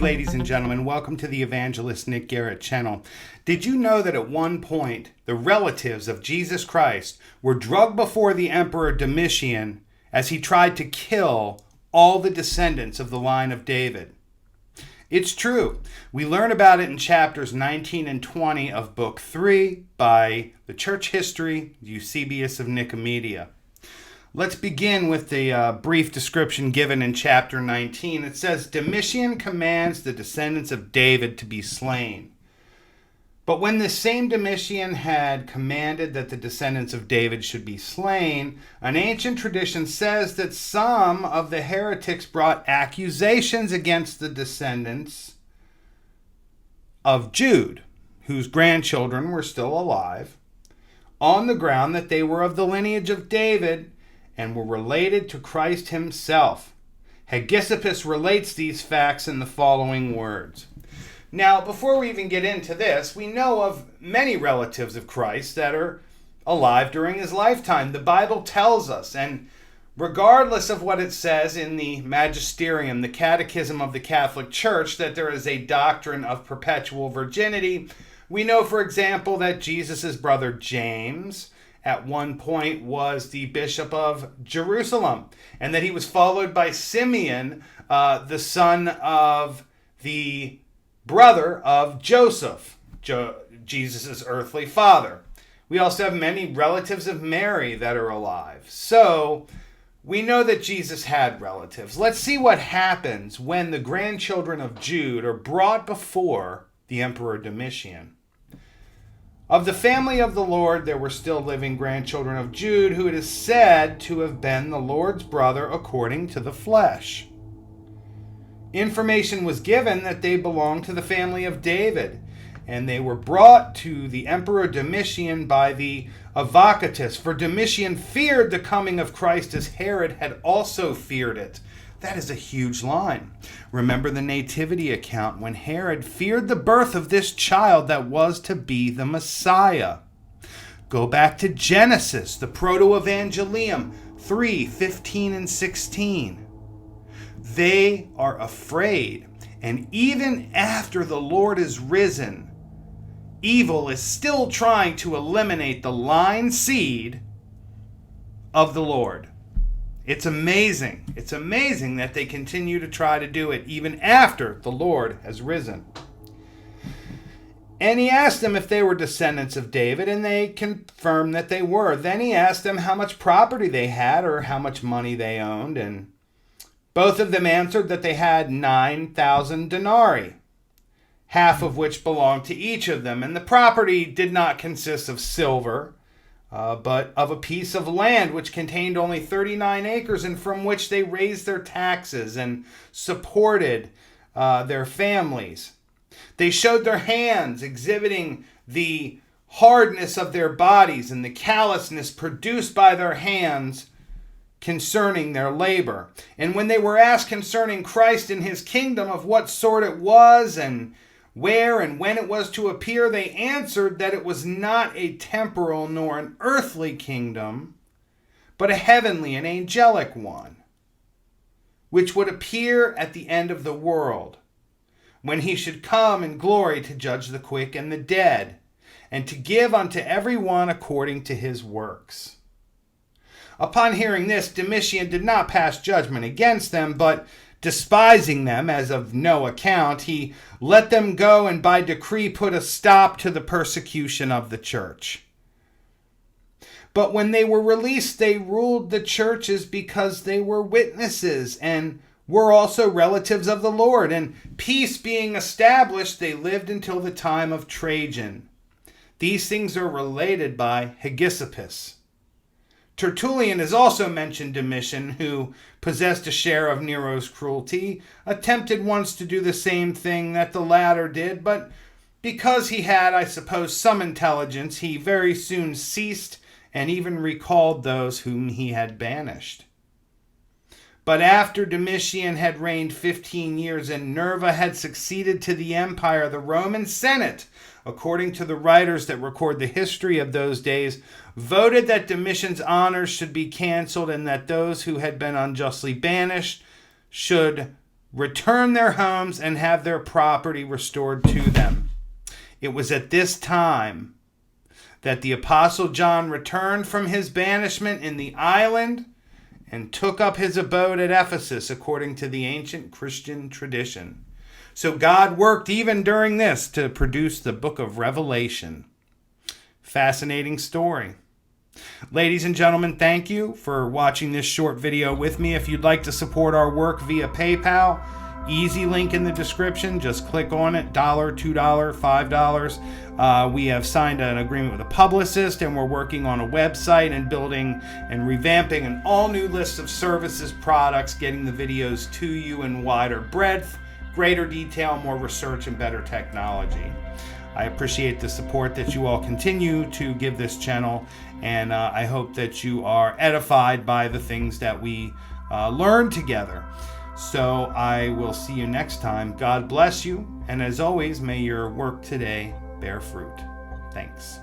ladies and gentlemen. Welcome to the Evangelist Nick Garrett channel. Did you know that at one point, the relatives of Jesus Christ were drugged before the Emperor Domitian as he tried to kill all the descendants of the line of David? It's true. We learn about it in chapters 19 and 20 of Book 3 by the church history Eusebius of Nicomedia. Let's begin with the brief description given in chapter 19. It says, Domitian commands the descendants of David to be slain. But when this same Domitian had commanded that the descendants of David should be slain, an ancient tradition says that some of the heretics brought accusations against the descendants of Jude, whose grandchildren were still alive, on the ground that they were of the lineage of David and were related to Christ himself. Eusebius relates these facts in the following words. Now, before we even get into this, we know of many relatives of Christ that are alive during his lifetime. The Bible tells us, and regardless of what it says in the Magisterium, the Catechism of the Catholic Church, that there is a doctrine of perpetual virginity, we know, for example, that Jesus' brother James at one point was the Bishop of Jerusalem, and that he was followed by Simeon, the son of the brother of Joseph, Jesus' earthly father. We also have many relatives of Mary that are alive. So we know that Jesus had relatives. Let's see what happens when the grandchildren of Jude are brought before the Emperor Domitian. Of the family of the Lord, there were still living grandchildren of Jude, who it is said to have been the Lord's brother according to the flesh. Information was given that they belonged to the family of David, and they were brought to the Emperor Domitian by the Evangelist, for Domitian feared the coming of Christ as Herod had also feared it. That is a huge line. Remember the nativity account when Herod feared the birth of this child that was to be the Messiah. Go back to Genesis, the Proto-Evangelium 3:15 and 16. They are afraid, and even after the Lord is risen, evil is still trying to eliminate the line seed of the Lord. It's amazing. It's amazing that they continue to try to do it even after the Lord has risen. And he asked them if they were descendants of David, and they confirmed that they were. Then he asked them how much property they had or how much money they owned, and both of them answered that they had 9,000 denarii, half of which belonged to each of them. And the property did not consist of silver, but of a piece of land which contained only 39 acres, and from which they raised their taxes and supported their families. They showed their hands, exhibiting the hardness of their bodies and the callousness produced by their hands concerning their labor. And when they were asked concerning Christ and his kingdom, of what sort it was, and where and when it was to appear, they answered that it was not a temporal nor an earthly kingdom, but a heavenly and angelic one, which would appear at the end of the world, when he should come in glory to judge the quick and the dead, and to give unto every one according to his works. Upon hearing this, Domitian did not pass judgment against them, but despising them as of no account, he let them go, and by decree put a stop to the persecution of the church. But when they were released, they ruled the churches because they were witnesses and were also relatives of the Lord. And peace being established, they lived until the time of Trajan. These things are related by Eusebius. Tertullian has also mentioned Domitian, who possessed a share of Nero's cruelty, attempted once to do the same thing that the latter did, but because he had, I suppose, some intelligence, he very soon ceased and even recalled those whom he had banished. But after Domitian had reigned 15 years and Nerva had succeeded to the empire, the Roman Senate, according to the writers that record the history of those days, voted that Domitian's honors should be canceled, and that those who had been unjustly banished should return their homes and have their property restored to them. It was at this time that the Apostle John returned from his banishment in the island and took up his abode at Ephesus according to the ancient Christian tradition. So God worked even during this to produce the book of Revelation. Fascinating story. Ladies and gentlemen, thank you for watching this short video with me. If you'd like to support our work via PayPal, easy link in the description. Just click on it. $1, $2, $5. We have signed an agreement with a publicist, and we're working on a website and building and revamping an all-new list of services, products, getting the videos to you in wider breadth, greater detail, more research, and better technology. I appreciate the support that you all continue to give this channel, and I hope that you are edified by the things that we learn together. So I will see you next time. God bless you, and as always, may your work today bear fruit. Thanks.